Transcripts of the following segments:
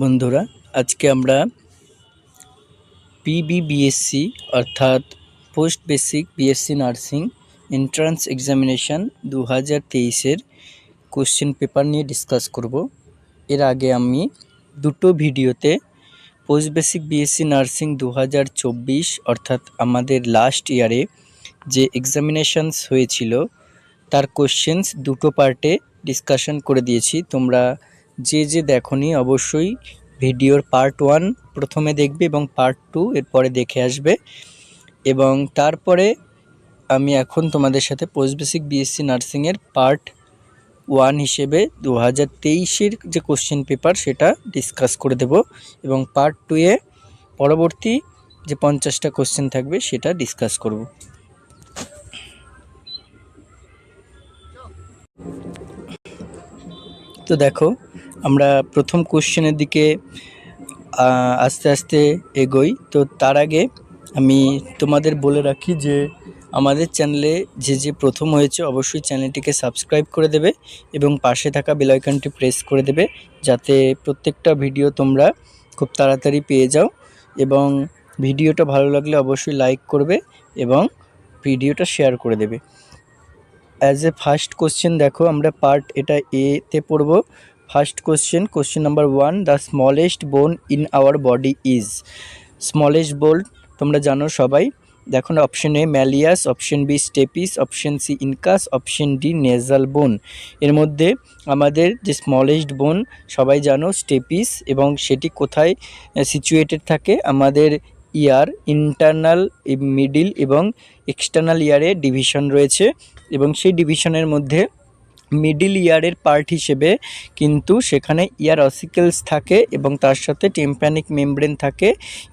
বন্ধুরা, আজকে আমরা পিবিবিএসসি অর্থাৎ post basic BSc nursing entrance examination 2023-এর কোশ্চেন পেপার নিয়ে ডিসকাস করব। এর আগে আমি দুটো ভিডিওতে পোস্ট বেসিক বিএসসি নার্সিং 2024 অর্থাৎ আমাদের লাস্ট ইয়ারে যে এক্সামিনেশানস হয়েছিল তার কোশ্চেন্স দুটো পার্টে ডিসকাশন করে দিয়েছি। তোমরা যে দেখোনি অবশ্যই ভিডিওর পার্ট 1 প্রথমে দেখবে এবং পার্ট 2 এরপরে দেখে আসবে। এবং তারপরে আমি এখন তোমাদের সাথে পোস্ট বেসিক বিএসসি নার্সিংয়ের পার্ট 1 হিসেবে 2023-এর যে কোশ্চেন পেপার সেটা ডিসকাস করে দেব এবং পার্ট 2-এ পরবর্তী যে 50টা কোশ্চেন থাকবে সেটা ডিসকাস করব। তো দেখো, আমরা প্রথম কোশ্চেনের দিকে আস্তে আস্তে এগোই। তো তার আগে আমি তোমাদের বলে রাখি যে আমাদের চ্যানেলে যে প্রথম হয়েছে অবশ্যই চ্যানেলটিকে সাবস্ক্রাইব করে দেবে এবং পাশে থাকা বেল আইকনটি প্রেস করে দেবে, যাতে প্রত্যেকটা ভিডিও তোমরা খুব তাড়াতাড়ি পেয়ে যাও। এবং ভিডিওটা ভালো লাগলে অবশ্যই লাইক করবে এবং ভিডিওটা শেয়ার করে দেবে। অ্যাজ এ ফার্স্ট কোশ্চেন দেখো, আমরা পার্ট এটা এতে পড়ব। First question number 1, the smallest bone in our body is. Smallest bone তোমরা জানো সবাই। দেখো, option A malleus, option B stapes, option C incus, option D nasal bone. এর মধ্যে আমাদের যে স্মলেস্ট বোন সবাই জানো স্টেপিস, এবং সেটি কোথায় সিচুয়েটেড থাকে? আমাদের ইয়ার ইন্টারনাল, মিডিল এবং এক্সটার্নাল ইয়ারে ডিভিশন রয়েছে, এবং সেই ডিভিশনের মধ্যে মিডিল ইয়ারের পার্ট হিসেবে কিন্তু সেখানে ইয়ার অসিকেলস থাকে এবং তার সাথে টিম্প্যানিক মেমব্রেন থাকে,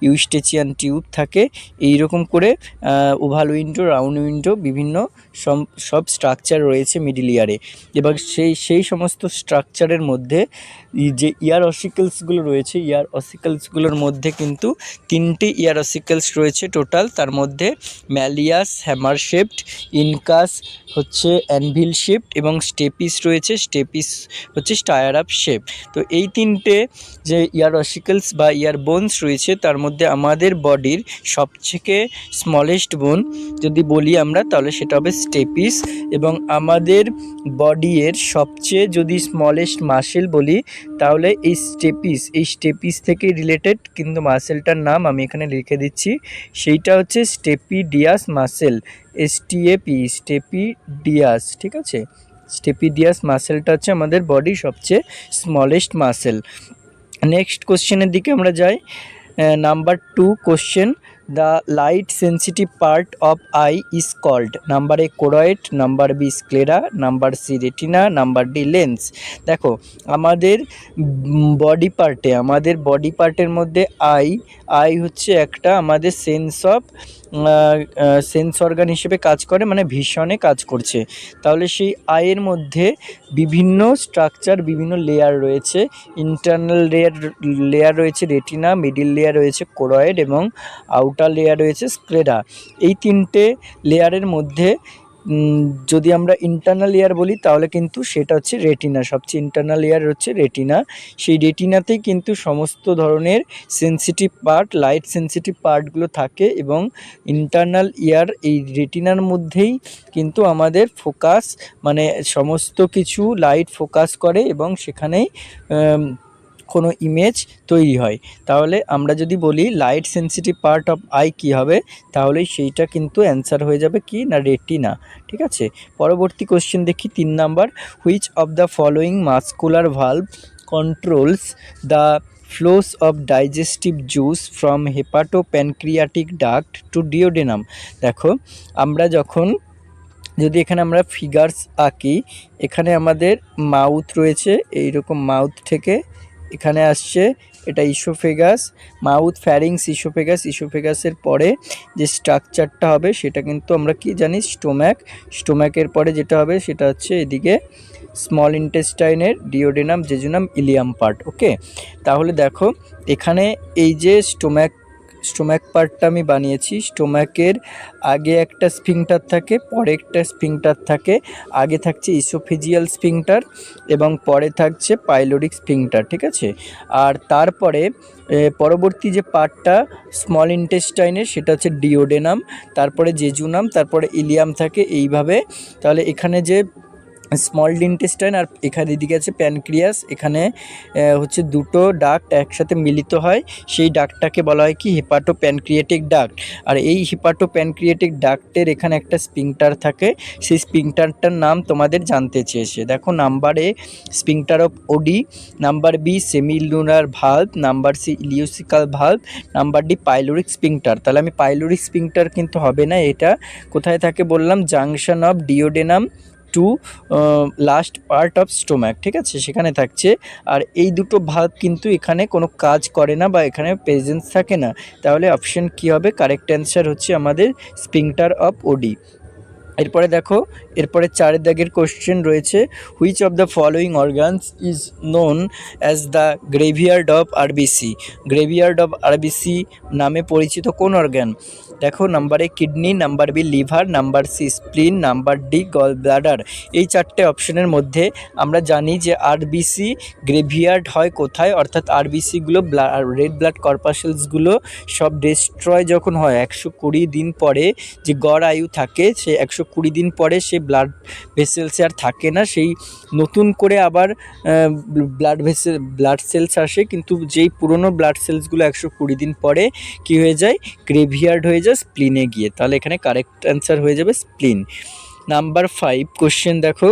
ইউস্টেচিয়ান টিউব থাকে। এই রকম করে ওভাল উইন্ডো, রাউন্ড উইন্ডো, বিভিন্ন সব স্ট্রাকচার রয়েছে মিডিল ইয়ারে। এবং সেই সমস্ত স্ট্রাকচারের মধ্যে যে ইয়ার অসিকেলসগুলো রয়েছে, ইয়ার অসিকেলসগুলোর মধ্যে কিন্তু 3টে ইয়ার অসিকেলস রয়েছে টোটাল। তার মধ্যে ম্যালিয়াস হ্যামার শেপড, ইনকাস হচ্ছে অ্যানভিল শেপড এবং স্টেপিস রয়েছে, স্টেপিস হচ্ছে স্টায়ার আপ শেপ। তো এই 3টে যে ইয়ার অসিকেলস বা ইয়ার বোনস রয়েছে তার মধ্যে আমাদের বডির সবথেকে স্মলেস্ট বোন যদি বলি আমরা, তাহলে সেটা হবে স্টেপিস। এবং আমাদের বডি এর সবচেয়ে যদি স্মলেস্ট মাসেল বলি তাহলে এই স্টেপিস থেকে রিলেটেড কিন্তু মাসেলটার নাম আমি এখানে লিখে দিচ্ছি, সেইটা হচ্ছে স্টেপিডিয়াস মাসেল, স্টেপিডিয়াস। ঠিক আছে, স্টেপিডিয়াস মাসেলটা হচ্ছে আমাদের বডির সবচেয়ে স্মলেস্ট মাসেল। নেক্সট কোশ্চেনের দিকে আমরা যাই। Number 2 question, the light sensitive part of eye is called. Number A choroid, number B sclera, number C retina, number D lens. দেখো, আমাদের বডি পার্টের মধ্যে আই হচ্ছে একটা আমাদের সেন্স অর্গান হিসেবে কাজ করে, মানে ভিশনে কাজ করছে। তাহলে সেই আইয়ের মধ্যে বিভিন্ন স্ট্রাকচার, বিভিন্ন লেয়ার রয়েছে। ইন্টারনাল লেয়ার রয়েছে রেটিনা, মিডিল লেয়ার রয়েছে কোরয়েড এবং আউটার লেয়ার রয়েছে স্ক্লেরা। এই 3টে লেয়ারের মধ্যে যদি আমরা ইন্টারনাল লেয়ার বলি তাহলে কিন্তু সেটা হচ্ছে রেটিনা, সবচেয়ে ইন্টারনাল লেয়ার হচ্ছে রেটিনা। সেই রেটিনাতেই কিন্তু সমস্ত ধরনের সেন্সিটিভ পার্ট, লাইট সেন্সিটিভ পার্টগুলো থাকে, এবং ইন্টারনাল ইয়ার এই রেটিনার মধ্যেই কিন্তু আমাদের ফোকাস, মানে সমস্ত কিছু লাইট ফোকাস করে এবং সেখানেই কোনো ইমেজ তৈরি হয়। তাহলে আমরা যদি বলি light sensitive part of eye কী হবে, তাহলেই সেইটা কিন্তু অ্যান্সার হয়ে যাবে কি না, রেটিনা। ঠিক আছে, পরবর্তী কোশ্চেন দেখি 3 number, which of the following muscular valve controls the flows of digestive juice from hepatopancreatic duct to duodenum. দেখো, আমরা যদি এখানে আমরা ফিগার্স আঁকি, এখানে আমাদের মাউথ রয়েছে, এইরকম মাউথ থেকে এখানে আসছে এটা ইসোফেগাস, মাউথ, ফ্যারিংস, ইসোফেগাসের পরে যে স্ট্রাকচারটা হবে সেটা কিন্তু আমরা কি জানি, স্টোম্যাকের পরে যেটা হবে সেটা হচ্ছে এদিকে স্মল ইন্টেস্টাইনের duodenum, jejunum, ileum part. Okay, তাহলে দেখো এখানে এই যে স্টোম্যাক পার্টটা আমি বানিয়েছি। স্টোম্যাকের আগে একটা স্ফিংটার থাকে, পরে একটা স্ফিংটার থাকে। আগে থাকছে ইসোফেজিয়াল স্ফিংটার এবং পরে থাকছে পাইলোরিক স্ফিংটার, ঠিক আছে। আর তারপরে পরবর্তী যে পার্টটা স্মল ইন্টেস্টাইনের সেটা হচ্ছে ডিওডেনাম, তারপরে জেজুনাম, তারপরে ইলিয়াম থাকে এইভাবে। তাহলে এখানে যে স্মল ইন্টেস্টাইন আর এখানে এদিকে আছে প্যানক্রিয়াস, এখানে হচ্ছে দুটো ডাক্ট একসাথে মিলিত হয়, সেই ডাক্টটাকে বলা হয় কি হেপাটো প্যানক্রিয়েটিক ডাক্ট। আর এই হেপাটো প্যানক্রিয়েটিক ডাক্টের এখানে একটা স্পিংটার থাকে, সেই স্পিংটারটার নাম তোমাদের জানতে চেয়েছে। দেখো, number A sphincter of Oddi, number B semilunar valve, number C ileocaecal valve, number D pyloric sphincter. তাহলে আমি পাইলোরিক স্পিংটার কিন্তু হবে না, এটা কোথায় থাকে বললাম, junction of duodenum to last part of stomach, ঠিক আছে, সেখানে থাকছে। আর এই দুটো ভালভ কিন্তু এখানে কোনো কাজ করে না বা এখানে প্রেজেন্স থাকে না। তাহলে অপশন কী হবে? কারেক্ট অ্যান্সার হচ্ছে আমাদের স্পিংটার অফ ওডি। এরপরে দেখো, এরপরে 4 দাগের কোশ্চেন রয়েছে, which of the following organs is known as the graveyard of RBC. Graveyard of RBC নামে পরিচিত কোন অর্গান? দেখো, number A kidney, number B liver, number C spleen, number D gall bladder. এই 4টে অপশনের মধ্যে আমরা জানি যে আরবিসি গ্রেভিয়ার্ড হয় কোথায়, অর্থাৎ আরবিসিগুলো রেড ব্লাড কর্পাসেলসগুলো সব ডিস্ট্রয় যখন হয় 120 দিন পরে, যে গড় আয়ু থাকে সে 120 দিন পরে সে ব্লাড ভেসেলসে আর থাকে না, সেই নতুন করে আবার ব্লাড সেলস আসে, কিন্তু যেই পুরনো ব্লাড সেলসগুলো 120 দিন পরে কি হয়ে যায়? গ্রেভিয়ার্ড হয়ে যায় স্প্লিনে গিয়ে। তাহলে এখানে কারেক্ট অ্যান্সার হয়ে যাবে স্প্লিন। নাম্বার 5 কোশ্চেন দেখো,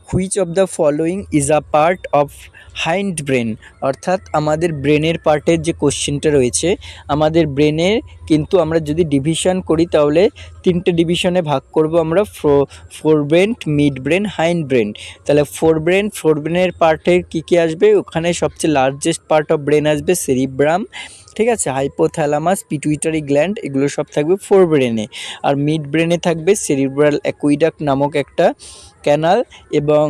which of the following is a part of hind brain. অর্থাৎ আমাদের ব্রেনের পার্টের যে কোশ্চেনটা রয়েছে, আমাদের ব্রেনের কিন্তু আমরা যদি ডিভিশন করি তাহলে 3টে ডিভিশনে ভাগ করব আমরা, four brain, mid brain, hind brain. তাহলে ফোর ব্রেনের পার্টের কী আসবে? ওখানে সবচেয়ে লার্জেস্ট পার্ট অফ ব্রেন আসবে সেরিব্রাম, ঠিক আছে, হাইপোথ্যালামাস, পিটুইটারি গ্ল্যান্ড, এগুলো সব থাকবে ফোর ব্রেনে। আর মিড ব্রেনে থাকবে সেরিব্রাল অ্যাকুইডাক্ট নামক একটা ক্যানাল, এবং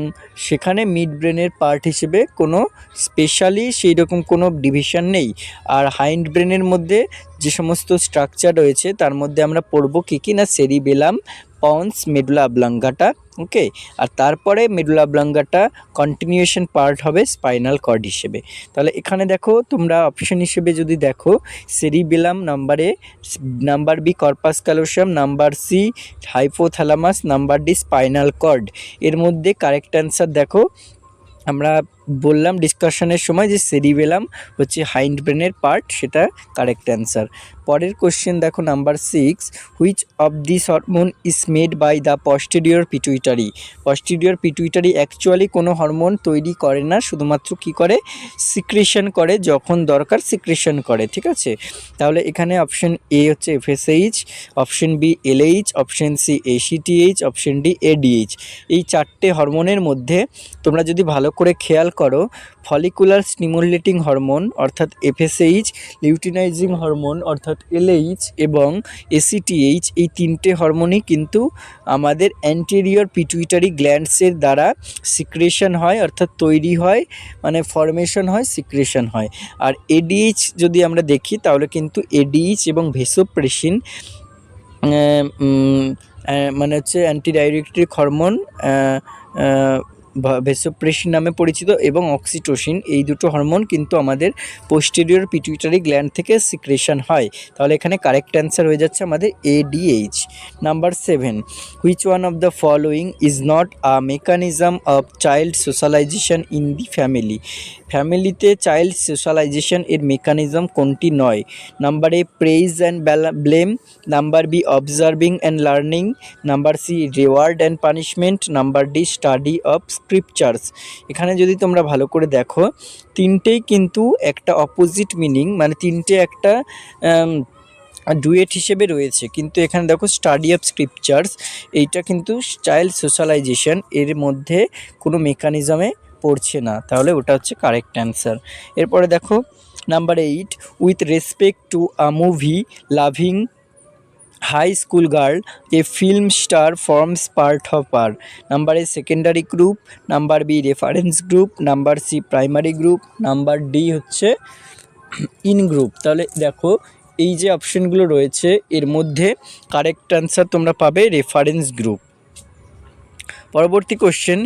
সেখানে মিড ব্রেনের পার্ট হিসেবে কোনো স্পেশালি সেই রকম কোনো ডিভিশন নেই। আর হাইন্ড ব্রেনের মধ্যে যে সমস্ত স্ট্রাকচার রয়েছে তার মধ্যে আমরা পড়বো কী না, cerebellum, pons, medulla oblongata, okay. আর তারপরে মেডুলা অবলাঙ্গাটা কন্টিনিউয়েশন পার্ট হবে স্পাইনাল কর্ড হিসেবে। তাহলে এখানে দেখো, তোমরা অপশন হিসেবে যদি দেখো, cerebellum number A, number B corpus callosum, number C hypothalamus, number D spinal cord. এর মধ্যে কারেক্ট অ্যান্সার দেখো, আমরা বললাম ডিসকাশনের সময় যে সেরিবেলাম হচ্ছে হাইন্ড ব্রেনের পার্ট, সেটা কারেক্ট অ্যান্সার। পরের কোশ্চেন দেখো, number 6, which of this hormone is made by the posterior pituitary. Posterior pituitary actually কোনো হরমোন তৈরি করে না, শুধুমাত্র কি করে? সিক্রেশন করে, যখন দরকার সিক্রেশন করে, ঠিক আছে। তাহলে এখানে অপশন এ হচ্ছে FSH, option B LH, option C ACTH, option D ADH. এই 4টে হরমোনের মধ্যে তোমরা যদি ভালো করে খেয়াল করো, ফলিকুলার স্টিমুলেটিং হরমোন অর্থাৎ এফএসএইচ, লিউটিনাইজিং হরমোন অর্থাৎ এলএইচ এবং এসিটিএইচ, এই 3টে হরমোনই কিন্তু আমাদের অ্যান্টেরিয়র পিটুইটারি গ্ল্যান্ডসের দ্বারা সিক্রেশন হয়, অর্থাৎ তৈরি হয়, মানে ফর্মেশন হয়, সিক্রেশন হয়। আর এডিএইচ যদি আমরা দেখি তাহলে কিন্তু এডিএইচ এবং ভেসোপ্রেসিন মানে হচ্ছে অ্যান্টিডাইরেক্টিক হরমোন, ভেসোপ্রেসিন নামে পরিচিত, এবং অক্সিটোসিন, এই দুটো হরমোন কিন্তু আমাদের পোস্টেরিয়র পিটুইটারি গ্ল্যান্ড থেকে সিক্রেশন হয়। তাহলে এখানে কারেক্ট অ্যান্সার হয়ে যাচ্ছে আমাদের ADH. Number 7, which one of the following is not a mechanism of child socialization in the family. ফ্যামিলিতে চাইল্ড সোশ্যালাইজেশন এর মেকানিজম কোনটি নয়? Number A praise and blame, number B observing and learning, number C reward and punishment, number D study of scriptures. এখানে যদি তোমরা ভালো করে দেখো, তিনটেই কিন্তু একটা অপোজিট মিনিং, মানে তিনটে একটা ডুয়েট হিসেবে রয়েছে, কিন্তু এখানে দেখো স্টাডি অফ স্ক্রিপচার্স, এইটা কিন্তু চাইল্ড সোশ্যালাইজেশন এর মধ্যে কোনো মেকানিজমে পড়ছে না, তাহলে ওটা হচ্ছে কারেক্ট অ্যান্সার। এরপরে দেখো, number 8, with respect to a movie loving high school girl a film star forms part of her. Number A secondary group, number B reference group, number C primary group, number D হচ্ছে in group. তাহলে দেখো, এই যে অপশনগুলো রয়েছে এর মধ্যে correct answer তোমরা পাবে রেফারেন্স গ্রুপ। পরবর্তী question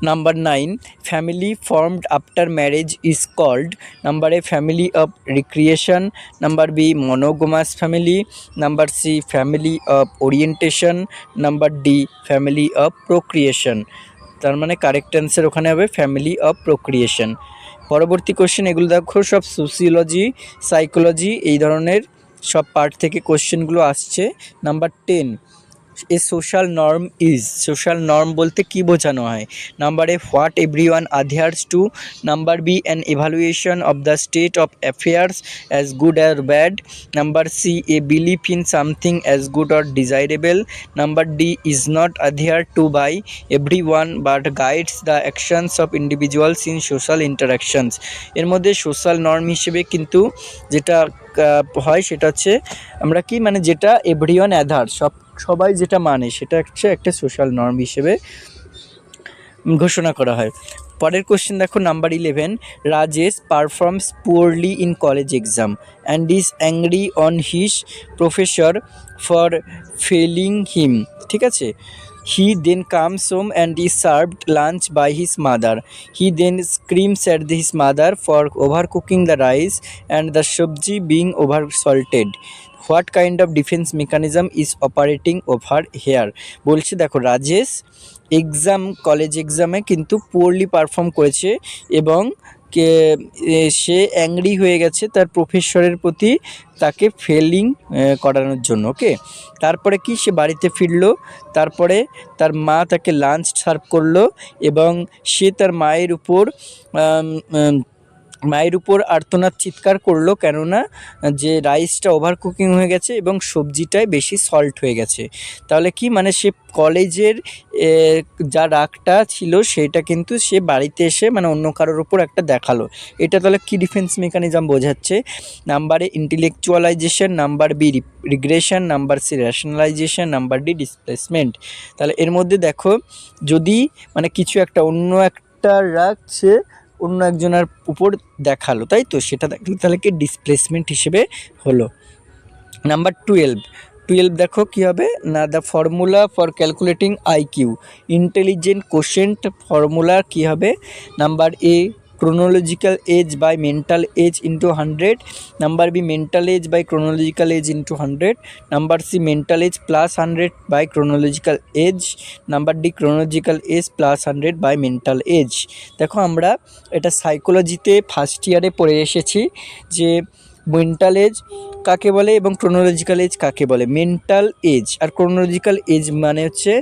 number 9, family formed after marriage is called. Number A family of recreation, number B monogamous family, number C family of orientation, number D family of procreation. তার মানে correct answer ওখানে হবে family of প্রোক্রিয়েশন। পরবর্তী question, এগুলো দেখো সব sociology, psychology এই ধরনের সব পার্ট থেকে কোশ্চেনগুলো আসছে। Number 10, a social norm is. Social norm বলতে কি বোঝানো হয়? Number A what everyone adheres to, number B an evaluation of the state of affairs as good আর bad, number C a belief in something as good or desirable, number D is not adhere to by everyone but guides the actions of individuals in social interactions. এর মধ্যে social norm হিসেবে কিন্তু যেটা হয় সেটা হচ্ছে আমরা কি মানে যেটা এভরিওয়ান অ্যাধার সবাই যেটা মানে সেটা হচ্ছে একটা সোশ্যাল নর্ম হিসেবে ঘোষণা করা হয়। পরের কোশ্চেন দেখো number 11, Rajesh performs poorly in college exam and is angry on his professor for failing him. ঠিক আছে, he then comes home and is served lunch by his mother. He then screams at his mother for over cooking the rice and the sabzi being over salted. What kind of defence mechanism is operating over here. বলছে দেখো Rajesh college এক্সামে কিন্তু poorly perform করেছে এবং সে angry হয়ে গেছে তার প্রফেসরের প্রতি তাকে ফেলিং করানোর জন্য। ওকে, তারপরে কি সে বাড়িতে ফিরলো, তারপরে তার মা তাকে লাঞ্চ সার্ভ করলো এবং সে তার মায়ের উপর আর্তনাদ চিৎকার করলো কেননা যে রাইসটা ওভার কুকিং হয়ে গেছে এবং সবজিটায় বেশি সল্ট হয়ে গেছে। তাহলে কি মানে সে কলেজের যা রাগটা ছিল সেটা কিন্তু সে বাড়িতে এসে মানে অন্য কারোর উপর একটা দেখালো। এটা তাহলে কি ডিফেন্স মেকানিজম বোঝাচ্ছে? Number A intellectualisation, number B regression, number C rationalisation, number D displacement. তাহলে এর মধ্যে দেখো যদি মানে কিছু একটা অন্য একটা রাগ সে অন্য একজনের উপর দেখালো, তাই তো সেটা দেখলে তাহলে কি ডিসপ্লেসমেন্ট হিসেবে হলো। নাম্বার 12 দেখো কী হবে না, the formula for calculating IQ intelligent quotient formula কী হবে? Number A chronological age by mental age into 100, number B mental age by chronological age into 100, number C mental age plus 100 by chronological age, number D chronological age plus 100 by mental age। দেখো আমরা এটা সাইকোলজিতে first ইয়ারে পড়ে এসেছি যে mental age কাকে বলে এবং ক্রোনোলজিক্যাল এজ কাকে বলে। মেন্টাল এজ আর ক্রোনোলজিক্যাল এজ মানে হচ্ছে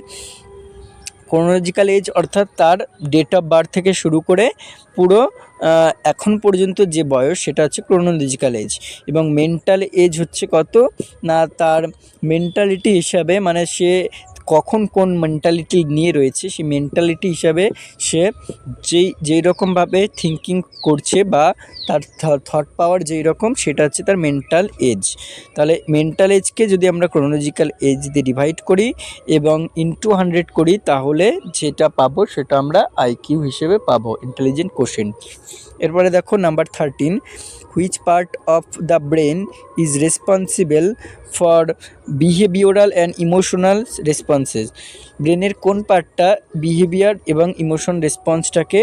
ক্রোনোলজিক্যাল এজ অর্থাৎ তার ডেট অফ বার্থ থেকে শুরু করে পুরো এখন পর্যন্ত যে বয়স সেটা হচ্ছে ক্রোনোলজিক্যাল এজ, এবং মেন্টাল এজ হচ্ছে কত না তার মেন্টালিটি হিসাবে মানে সে কখন কোন মেন্টালিটি নিয়ে রয়েছে সেই মেন্টালিটি হিসাবে সে যেই রকমভাবে থিঙ্কিং করছে বা তার থট পাওয়ার যেই রকম সেটা হচ্ছে তার মেন্টাল এজ। তাহলে মেন্টাল এজকে যদি আমরা ক্রোনোলজিক্যাল এজ দিয়ে ডিভাইড করি এবং ইনটু 100 করি তাহলে যেটা পাবো সেটা আমরা আইকিউ হিসেবে পাবো, ইন্টেলিজেন্ট কোশেন্ট। এরপরে দেখো number 13, which part of the brain is responsible for behavioural and emotional responses. ব্রেনের কোন পার্টটা বিহেভিয়ার এবং ইমোশন রেসপন্সটাকে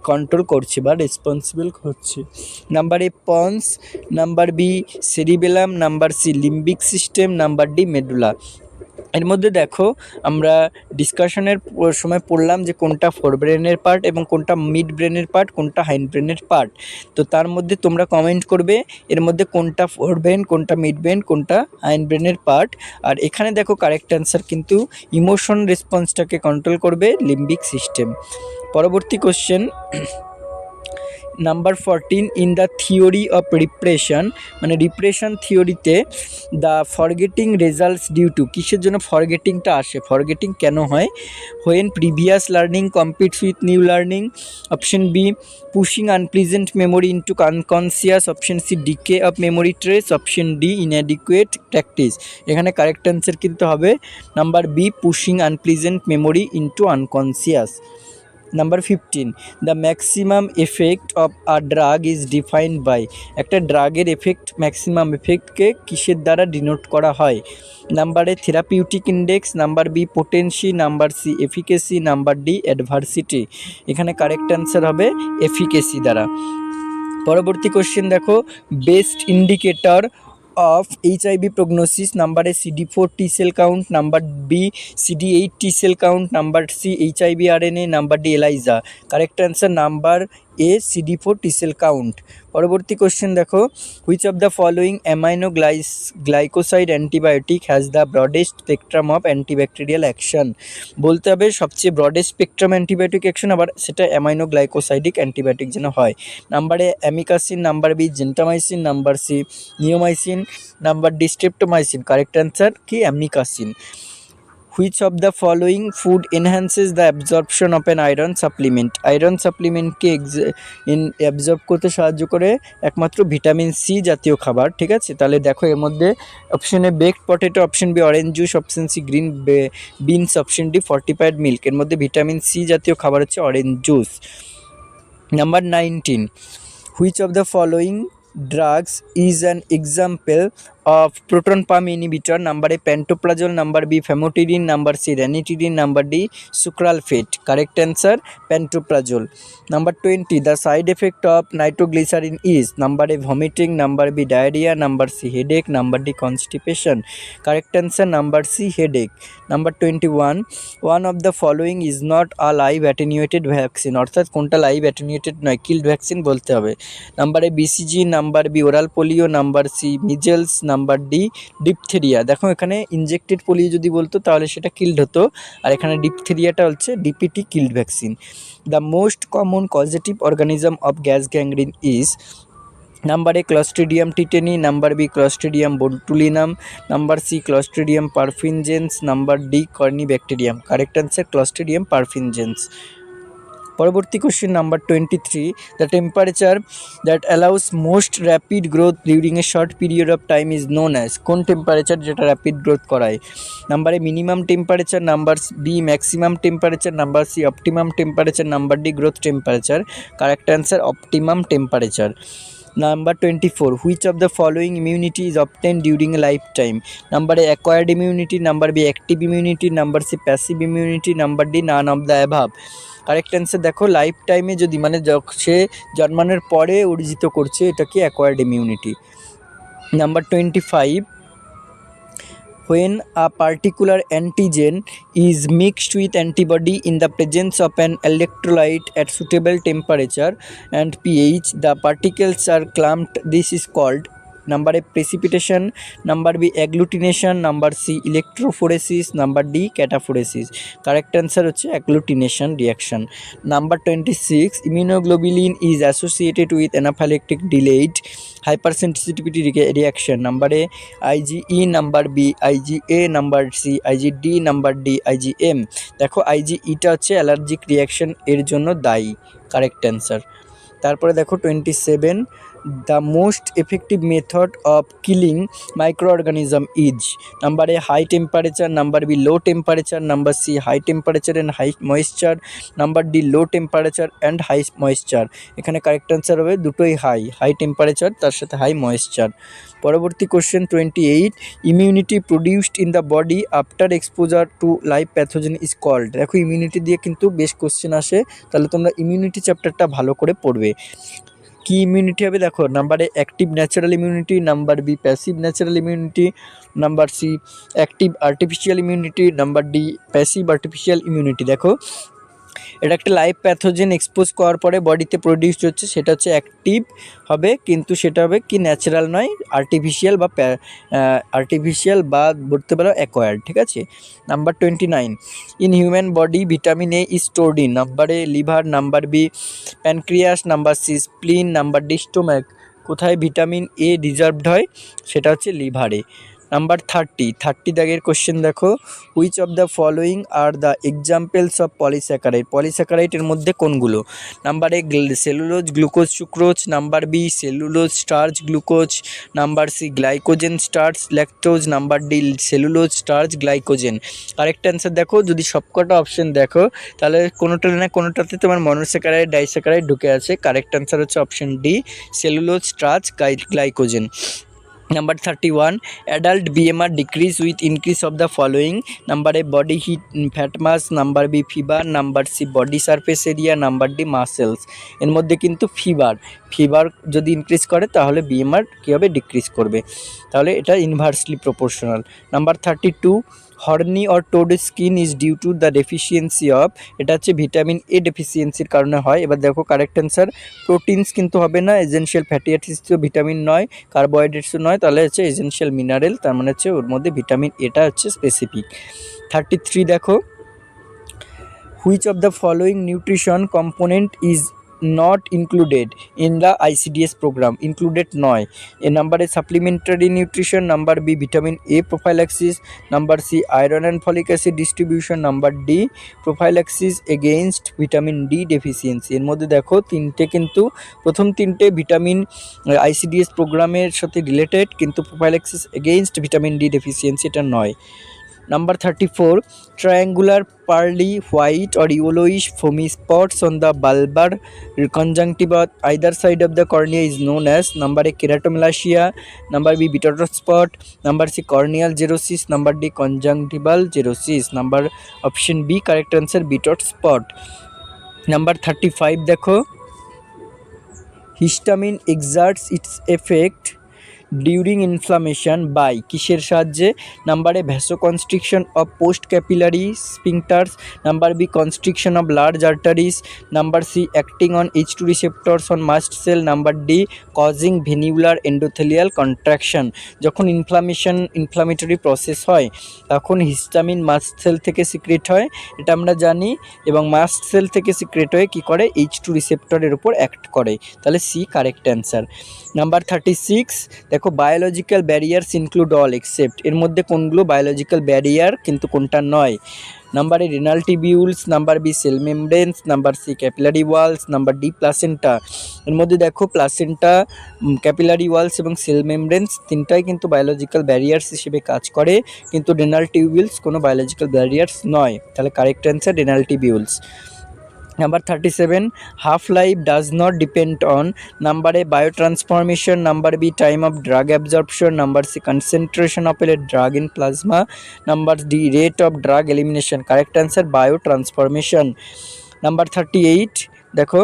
কন্ট্রোল করছে বা রেসপন্সিবল হচ্ছে? Number A pons, number B cerebellum, number C limbic system, number D medulla. এর মধ্যে দেখো আমরা ডিসকাশনের সময় পড়লাম যে কোনটা ফোর ব্রেনের পার্ট এবং কোনটা মিড ব্রেনের পার্ট, কোনটা হাইন্ড ব্রেনের পার্ট। তো তার মধ্যে তোমরা কমেন্ট করবে এর মধ্যে কোনটা ফোর ব্রেন, কোনটা মিড ব্রেন, কোনটা হাইন্ড ব্রেনের পার্ট। আর এখানে দেখো কারেক্ট অ্যান্সার কিন্তু ইমোশন রেসপন্সটাকে কন্ট্রোল করবে লিম্বিক সিস্টেম। পরবর্তী question number 14, in the theory of repression মানে রিপ্রেশন থিওরিতে the forgetting results due to, কিসের জন্য ফরগেটিংটা আসে, ফরগেটিং কেন হয়? When previous learning competes with new learning, option B pushing unpleasant memory into unconscious, option C decay of memory trace, option D inadequate practice. এখানে correct answer কিন্তু হবে number B pushing unpleasant memory into unconscious. Number 15, the maximum effect of a drug is defined by. একটা ড্রাগের effect, maximum এফেক্টকে কিসের দ্বারা denote করা হয়? Number A therapeutic index, number B potency, number C efficacy, number D adversity. এখানে correct answer হবে efficacy দ্বারা। পরবর্তী কোশ্চেন দেখো, best indicator of HIV prognosis, number A CD4 T cell count, number B CD8 T cell count, number C HIV RNA, number D ELISA. Correct answer number A CD4 T cell count. পরবর্তী question দেখো, which of the following aminoglycoside antibiotic has the ব্রডেস্ট spectrum of antibacterial action. বলতে হবে সবচেয়ে ব্রডেস্ট spectrum antibiotic action, আবার সেটা amino glycosidic antibiotic যেন হয়। Number A amikacin, number B gentamicin, number C neomycin, number D streptomycin. Correct answer কি amikacin. Which of the following food enhances the absorption of an iron supplement. Iron সাপ্লিমেন্টকে absorb করতে সাহায্য করে একমাত্র vitamin C জাতীয় খাবার। ঠিক আছে, তাহলে দেখো এর মধ্যে option A baked potato, option B orange juice, option C green beans, option D fortified milk. এর মধ্যে ভিটামিন সি জাতীয় খাবার হচ্ছে orange juice. Number 19, which of the following drugs is an example of proton pump inhibitor? Number A pantoprazole, number B famotidine, number C ranitidine, number D sucralfate. Correct answer pantoprazole. Number 20, the side effect of nitroglycerin is? Number A vomiting, number B diarrhea, number C headache, number D constipation. Correct answer number C headache. Number 21, one of the following is not a live attenuated vaccine, অর্থাৎ কোনটা live attenuated নয়, killed vaccine বলতে হবে। Number A BCG, number B oral polio, number C measles, number D diphtheria. দেখো এখানে injected polio যদি বলতো তাহলে সেটা কিল্ড হতো, আর এখানে ডিপথেরিয়াটা হচ্ছে DPT killed vaccine. The most common causative organism of gas gangrene is? Number A Clostridium tetani, number B Clostridium botulinum, number C Clostridium perfringens, number D Corynebacterium. Correct answer Clostridium perfringens. পরবর্তী question number 23, the temperature that allows most rapid growth during a short period of time is known as. কোন temperature যেটা rapid growth করায়? Number A minimum temperature, number B maximum temperature, number C optimum temperature, number D growth temperature. Correct answer optimum temperature. Number 24, which of the following immunity is obtained during a lifetime? Number A acquired immunity, number B active immunity, number C passive immunity, number D none of the above. Correct answer দেখো life টাইমে যদি মানে সে জন্মানোর পরে অর্জিত করছে, এটাকে acquired immunity. Number 25, when a particular antigen is mixed with antibody in the presence of an electrolyte at suitable temperature and pH, the particles are clumped. This is called? Number A precipitation, number B agglutination, number C electrophoresis, number D cataphoresis. Correct answer হচ্ছে agglutination reaction. Number 26, immunoglobulin is associated with anaphylactic delayed hypersensitivity reaction. Number A IgE, number B IgA, number C IgD, number D IgM. দেখো আইজিইটা হচ্ছে allergic reaction এর জন্য দায়ী। Correct answer. তারপরে দেখো 27, the most effective method of killing microorganism is? Number A high temperature, number B low temperature, number C high temperature and high moisture, number D low temperature and high moisture. এখানে correct answer হবে দুটোই high, high temperature তার সাথে high moisture. পরবর্তী question 28, immunity produced in the body after exposure to live pathogen is called. দেখো immunity দিয়ে কিন্তু বেশ কোশ্চেন আসে, তাহলে তোমরা ইমিউনিটি চ্যাপ্টারটা ভালো করে পড়বে। কি ইমিউনিটি হবে দেখো, number A active natural immunity, number B passive natural immunity, number C active artificial immunity, number D passive artificial immunity. দেখো এটা একটা লাইভ প্যাথোজেন এক্সপোজ করার পরে বডিতে প্রডিউসড হচ্ছে, সেটা হচ্ছে অ্যাক্টিভ হবে, কিন্তু সেটা হবে কি ন্যাচারাল নয়, আর্টিফিশিয়াল বা বলতে পারো অ্যাকোয়ার্ড। ঠিক আছে। Number 29, in human body vitamin A is stored in? Number A liver, number B pancreas, number C spleen, number D stomach. কোথায় ভিটামিন এ রিজার্ভড হয়? সেটা হচ্ছে লিভারে। নাম্বার 30 দাগের কোশ্চেন দেখো, which of the following are the examples of polysaccharide. পলিস্যাকারাইডের মধ্যে কোনগুলো? Number A cellulose glucose sucrose, number B cellulose starch glucose, number C glycogen starch lactose, number D cellulose starch glycogen. Correct answer দেখো, যদি সবকটা option দেখো তাহলে কোনোটা না কোনোটাতে তোমার মনোস্যাকারাইড ডাইস্যাকারাইড ঢুকে আছে। কারেক্ট অ্যান্সার হচ্ছে option D cellulose starch glycogen. Number 31, adult BMR decrease with increase of the following. Number A body heat fat mass, number B fever, number C body surface area, number D muscles। এর মধ্যে কিন্তু fever যদি increase করে তাহলে BMR কী হবে? Decrease করবে, তাহলে এটা inversely proportional. Number 32, horny or toad skin is due to the deficiency of. এটা হচ্ছে ভিটামিন এ ডেফিসিয়েন্সির কারণে হয়। এবার দেখো কারেক্ট অ্যান্সার, প্রোটিনস কিন্তু হবে না, এসেনশিয়াল ফ্যাটি অ্যাসিডসও ভিটামিন নয়, কার্বোহাইড্রেটসও নয়, তাহলে হচ্ছে এসেনশিয়াল মিনারেল, তার মানে হচ্ছে ওর মধ্যে ভিটামিন এটা হচ্ছে স্পেসিফিক। 33 দেখো, which of the following nutrition component is not included in the ICDS programme. Included নয়। এ নাম্বারে supplementary nutrition, number B vitamin A prophylaxis, number C iron and folic acid distribution, number D prophylaxis against vitamin D deficiency. এর মধ্যে দেখো তিনটে কিন্তু প্রথম তিনটে vitamin ICDS প্রোগ্রামের সাথে রিলেটেড, কিন্তু prophylaxis against vitamin D deficiency এটা নয়। Number 34, triangular pearly white or yellowish foamy spots on the bulbar conjunctiva either side of the cornea is known as. Number A keratomalacia, number B bitter spot, number C corneal xerosis, number D conjunctival xerosis. Number option B correct answer bitter spot. Number 35 দেখো, histamine exerts its effect during inflammation by কিসের সাহায্যে? Number A vasoconstriction of post capillary sphincters, number B constriction of large arteries, number C acting on H2 receptors on mast cell, number D causing venular endothelial contraction. যখন inflammatory process হয় তখন histamine mast cell থেকে secrete হয়, এটা আমরা জানি, এবং must cell থেকে সিক্রেট হয়ে কী করে? H2 রিসেপ্টরের উপর অ্যাক্ট করে, তাহলে সি কারেক্ট অ্যান্সার। নাম্বার 36 দেখো, biological barriers include all except. এর মধ্যে কোনগুলো বায়োলজিক্যাল ব্যারিয়ার কিন্তু কোনটা নয়? Number A renal tubules, number B cell membranes, number C capillary walls, number D placenta. এর মধ্যে দেখো প্লাসেন্টা, ক্যাপিলারি ওয়ালস এবং সেল মেমব্রেনস তিনটাই কিন্তু বায়োলজিক্যাল ব্যারিয়ার্স হিসেবে কাজ করে, কিন্তু রেনাল টিবিউলস কোনো বায়োলজিক্যাল ব্যারিয়ার্স নয়, তাহলে correct answer renal tubules. Number 37, half-life does not depend on. Number A biotransformation, number B time of drug absorption, number C concentration of a drug in plasma, number D rate of drug elimination. Correct answer biotransformation. Number 38 দেখো,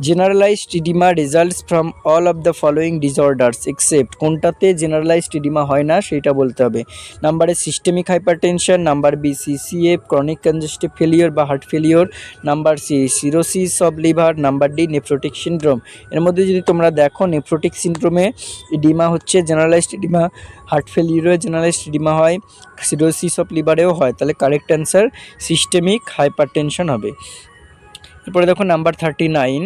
generalised oedema results from all of the following disorders except. কোনটাতে generalised oedema হয় না সেটা বলতে হবে। Number A systemic hypertension, number B CCF chronic congestive failure বা heart failure, number C cirrhosis of liver, number D nephrotic syndrome. এর মধ্যে যদি তোমরা দেখো নেফ্রোটিক সিনড্রোমে ইডিমা হচ্ছে জেনারেলাইজড ইডিমা, হার্ট ফেলিওরে জেনারেলাইজড ইডিমা হয়, সিরোসিস অফ লিভারেও হয়, তাহলে কারেক্ট অ্যান্সার সিস্টেমিক হাইপারটেনশন হবে। এরপরে দেখো number 39,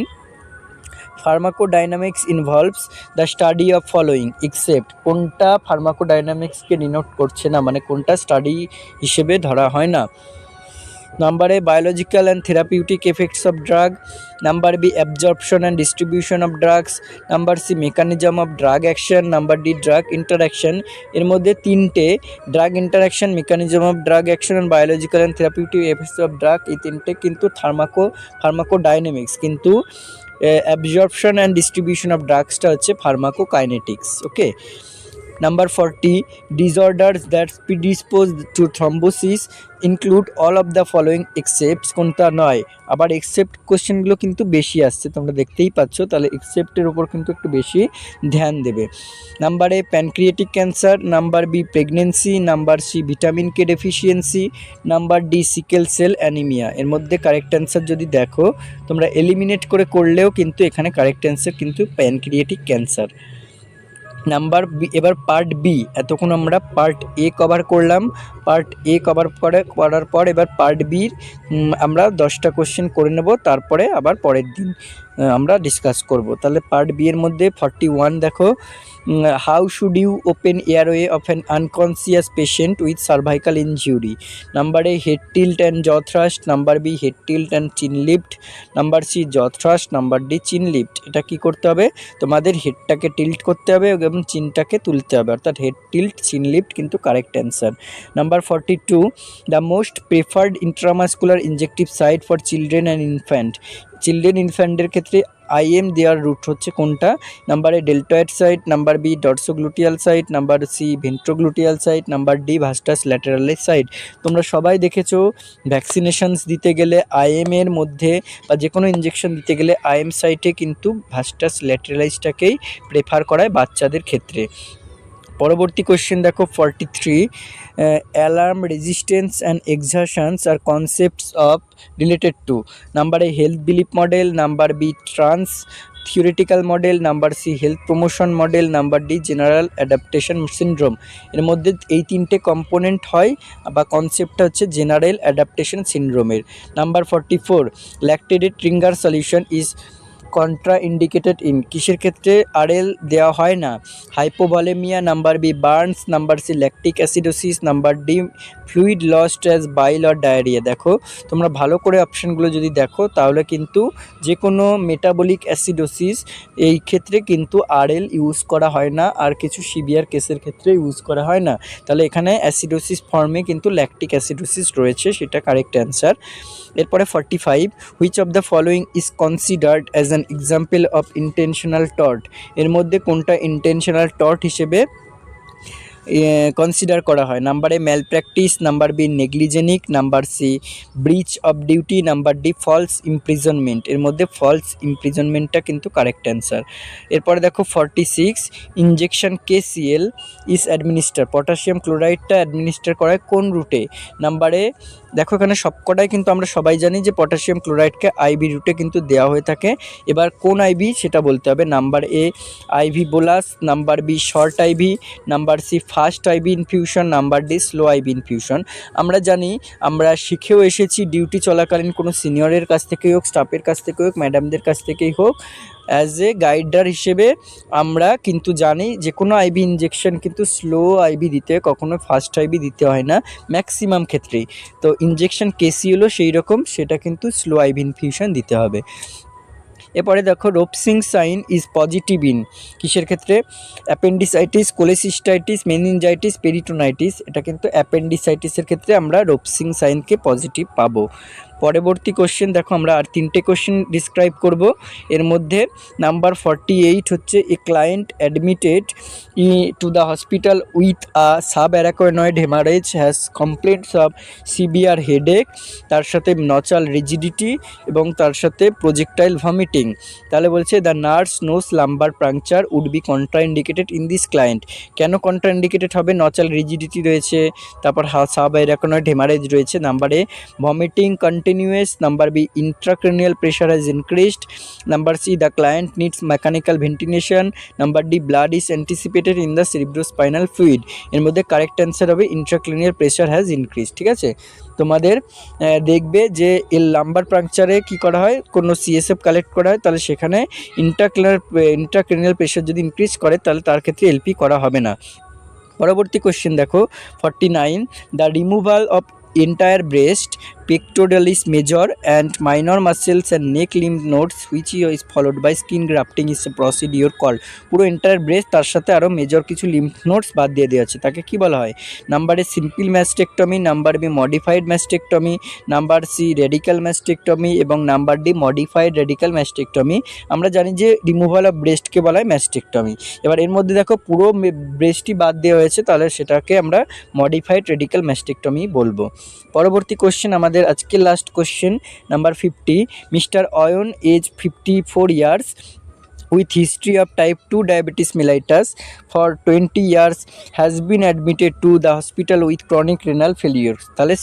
pharmacodynamics involves the study of following except. কোনটা ফার্মাকোডাইনামিক্সকে ডিনোট করছে না, মানে কোনটা স্টাডি হিসেবে ধরা হয় না? Number A biological and therapeutic effects of drug, number B absorption and distribution of drugs, number C mechanism of drug action, number D drug interaction. এর মধ্যে তিনটে, drug interaction, mechanism of drug action and biological and therapeutic effects of drug, এই তিনটে কিন্তু pharmacodynamics, কিন্তু absorption and distribution of ড্রাগসটা হচ্ছে pharmacokinetics. Okay. Number 40, disorders that predispose to thrombosis include all of the following excepts. কোনটা নয়? আবার except কোশ্চেনগুলো কিন্তু বেশি আসছে, তোমরা দেখতেই পাচ্ছ, তাহলে এক্সেপ্টের উপর কিন্তু একটু বেশি ধ্যান দেবে। Number A pancreatic cancer, number B pregnancy, number C vitamin K deficiency, number D sickle cell anaemia. এর মধ্যে কারেক্ট অ্যান্সার যদি দেখো তোমরা এলিমিনেট করে করলেও কিন্তু এখানে কারেক্ট অ্যান্সার কিন্তু প্যানক্রিয়েটিক ক্যান্সার। নাম্বার বি, এবার পার্ট বি। এতক্ষণ আমরা পার্ট এ কভার করলাম, পার্ট এ করার পর এবার পার্ট বির আমরা 10টা কোশ্চেন করে নেব, তারপরে আবার পরের দিন আমরা ডিসকাস করব। তাহলে পার্ট বি এর মধ্যে 41 দেখো, how should you open airway of an unconscious patient with cervical injury. Number A head tilt and jaw thrust, number B head tilt and chin lift, number C jaw thrust, number D chin lift. এটা কি করতে হবে, তোমাদের হেডটাকে tilt করতে হবে এবং চিনটাকে তুলতে হবে, অর্থাৎ হেড টিল্ট চিন লিফট কিন্তু correct answer. Number 42, the most preferred intramuscular injective site for children and infant. Children ইনফ্যান্টের ক্ষেত্রে আইএম দেওয়ার রুট হচ্ছে কোনটা, number A deltoid site, number B dorsogluteal site, number C ventrogluteal site, number D vastus lateralis site. তোমরা সবাই দেখেছো ভ্যাকসিনেশনস দিতে গেলে আইএম এর মধ্যে বা যে কোনো ইঞ্জেকশন দিতে গেলে আইএম সাইটে কিন্তু ভাস্টাস ল্যাটেরালাইসটাকেই প্রেফার করায় বাচ্চাদের ক্ষেত্রে। পরবর্তী কোশ্চেন দেখো 43, alarm resistance and exertions are concepts of related to. Number A health belief model, number B transtheoretical model, number C health promotion model, number D general adaptation syndrome. এর মধ্যে এই তিনটে component হয় বা কনসেপ্টটা হচ্ছে general adaptation সিনড্রোমের। Number 44, lactated Ringer solution is contraindicated in, কিসের ক্ষেত্রে আরএল দেওয়া হয় না, hypovolaemia, number B burns, number C lactic acidosis, number D fluid lost as bile or diarrhoea. দেখো তোমরা ভালো করে অপশানগুলো যদি দেখো তাহলে কিন্তু যে কোনো মেটাবলিক অ্যাসিডোসিস এই ক্ষেত্রে কিন্তু আরএল ইউজ করা হয় না, আর কিছু সিভিয়ার কেসের ক্ষেত্রে ইউজ করা হয় না। তাহলে এখানে অ্যাসিডোসিস ফর্মে কিন্তু ল্যাকটিক অ্যাসিডোসিস রয়েছে, সেটা কারেক্ট অ্যান্সার। এরপরে 45, which of the following is considered as an example of intentional tort. এর মধ্যে কোনটা ইন্টেনশনাল টর্ট হিসেবে কনসিডার করা হয়, number A malpractice, number B negligence, number C breach of duty, number D false imprisonment. এর মধ্যে false ইমপ্রিজনমেন্টটা কিন্তু correct answer. এরপরে দেখো 46, injection KCl is administer, potassium ক্লোরাইডটা অ্যাডমিনিস্টার করায় কোন রুটে। নাম্বার এ দেখো এখানে সবকটাই কিন্তু আমরা সবাই জানি যে পটাশিয়াম ক্লোরাইডকে আইভি রুটে কিন্তু দেওয়া হয়ে থাকে, এবার কোন আইভি সেটা বলতে হবে। Number A IV bolus, number B short IV, number C fast IV infusion, number D slow IV infusion. আমরা জানি, আমরা শিখেও এসেছি ডিউটি চলাকালীন কোনো সিনিয়রের কাছ থেকেই হোক, স্টাফের কাছ থেকে হোক, ম্যাডামদের কাছ থেকেই হোক, অ্যাজ এ গাইডার হিসেবে আমরা কিন্তু জানি যে কোনো আইভি ইনজেকশন কিন্তু স্লো আইভি দিতে হয়, কখনো ফাস্ট আইভি দিতে হয় না ম্যাক্সিমাম ক্ষেত্রেই। তো ইনজেকশন KClও সেই রকম, সেটা কিন্তু স্লো আইভি ইনফিউশন দিতে হবে। এরপরে দেখো রোপসিং সাইন ইজ পজিটিভ ইন, কিসের ক্ষেত্রে, অ্যাপেন্ডিসাইটিস, কোলেসিস্টাইটিস, মেনিনজাইটিস, পেরিটোনাইটিস। এটা কিন্তু অ্যাপেন্ডিসাইটিসের ক্ষেত্রে আমরা রোপসিং সাইনকে পজিটিভ পাবো। পরবর্তী কোশ্চেন দেখো, আমরা আর তিনটে কোশ্চেন ডিসক্রাইব করব। এর মধ্যে নাম্বার 48 হচ্ছে, a client admitted to the hospital with a sub arachnoid haemorrhage has complaints of severe headache, তার সাথে নচাল রিজিডিটি এবং তার সাথে প্রজেক্টাইল ভমিটিং। তাহলে বলছে the nurse knows lumbar puncture would be contraindicated in this client. কেন contraindicated হবে, nuchal rigidity রয়েছে, তারপর সাব অ্যারাকোনয়েড হেমারেজ রয়েছে। Number A vomiting continuous, number B intracranial pressure has increased, number C the client needs mechanical ventilation, number D blood is anticipated in the cerebrospinal fluid। এর মধ্যে correct answer হবে intracranial pressure has increased। ঠিক আছে, তোমাদের দেখবে যে এর lumber পাংচারে কি করা হয়, কোনো CSF কালেক্ট করা হয়, তাহলে সেখানে intracranial প্রেশার যদি ইনক্রিজ করে তাহলে তার ক্ষেত্রে LP করা হবে না। পরবর্তী কোশ্চেন দেখো 49, the removal of entire breast, pectoralis major and minor muscles and neck lymph nodes which is followed by skin grafting is a procedure called। পুরো এন্টায়ার ব্রেস্ট তার সাথে আরও মেজর কিছু লিম্ফ নোডস বাদ দিয়ে দেওয়া আছে, তাকে কি বলা হয়, number A simple mastectomy, number B modified mastectomy, number C radical mastectomy এবং number D modified radical mastectomy. আমরা জানি যে রিমুভাল অফ ব্রেস্টকে বলা হয় ম্যাস্টেকটমি। এবার এর মধ্যে দেখো পুরো ব্রেস্টই বাদ দেওয়া হয়েছে, তাহলে সেটাকে আমরা মডিফাইড রেডিক্যাল ম্যাস্টেকটমি বলবো। পরবর্তী কোশ্চেন আমাদের আজকের last question number 50, mister Ayan age 54 years with history of type 2 diabetes mellitus for 20 years has been admitted to the hospital with chronic renal failure। তাহলে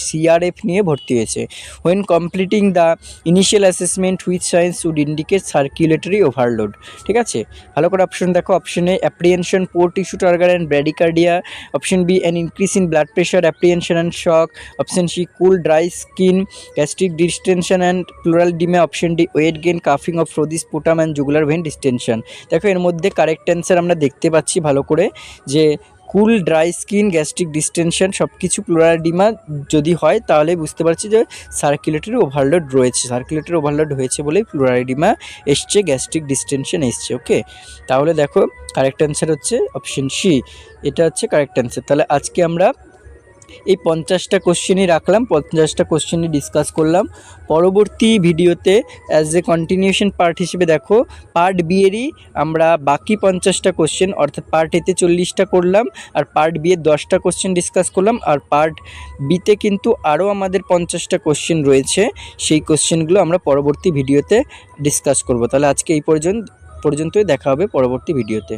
CRF নিয়ে ভর্তি হয়েছে। when completing the initial assessment which signs would indicate circulatory overload। ঠিক আছে, ভালো করে option দেখো। Option A apprehension, poor tissue টার্গার and bradycardia. Option be an increase in blood pressure, apprehension and shock. Option C cool dry skin, gastric distension and plural ডিমে। Option D weight gain, কাফিং of রোদিস পোটাম and jugular vein distinction. দেখো এর মধ্যে correct answer আমরা দেখতে পাচ্ছি ভালো করে যে কুল ড্রাই স্কিন, গ্যাস্ট্রিক ডিস্টেনশন সব কিছু প্লুরাল ডিমা যদি হয় তাহলে বুঝতে পারছি যে সার্কুলেটরি ওভারলোড রয়েছে, সার্কুলেটরি ওভারলোড হয়েছে বলেই প্লুরাল ডিমা এসছে, গ্যাস্ট্রিক ডিস্টেনশন এসছে। ওকে, তাহলে দেখো কারেক্ট অ্যান্সার হচ্ছে অপশন সি, এটা হচ্ছে কারেক্ট অ্যান্সার। তাহলে আজকে আমরা এই 50টা কোশ্চেনই রাখলাম, 50টা কোশ্চেনই ডিসকাস করলাম। পরবর্তী ভিডিওতে অ্যাজ এ কন্টিনিউশন পার্ট হিসেবে দেখো পার্ট বি এরই আমরা বাকি 50টা কোশ্চেন, অর্থাৎ পার্ট এতে 40টা করলাম আর পার্ট বি এর 10টা কোশ্চেন ডিসকাস করলাম, আর পার্ট বিতে কিন্তু আরও আমাদের 50টা কোশ্চেন রয়েছে, সেই কোশ্চেনগুলো আমরা পরবর্তী ভিডিওতে ডিসকাস করব। তাহলে আজকে এই পর্যন্তই, দেখা হবে পরবর্তী ভিডিওতে।